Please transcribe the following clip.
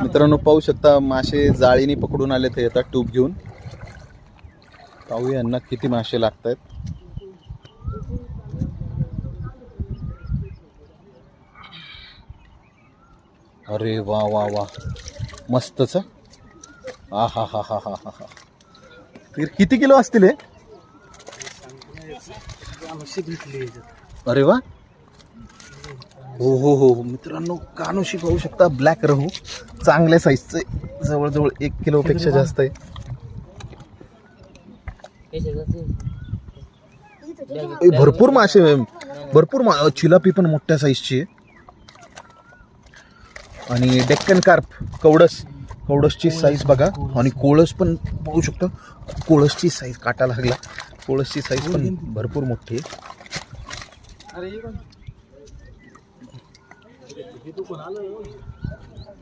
मित्रांनो पाहू शकता मासे जाळीने पकडून आले ते येतात ट्यूब घेऊन. पाहूया यांना किती मासे लागत आहेत. अरे वा वा वा मस्तच. हा हा हा हा हा हा. किती किलो असतील हे? अरे वा. हो हो हो मित्रांनो कानोशी पाहू शकता ब्लॅक रहू चांगल्या साईजचे जवळजवळ 1 किलोपेक्षा जास्त आहे. भरपूर मासे भरपूर चिलापी पण मोठ्या साईजची आहे. आणि डेक्कन कार्प कवडसची साईज बघा. आणि कोळस पण पाहू शकता. कोळसची साईज काटा लागला. कोळसची साईज पण भरपूर मोठी आहे.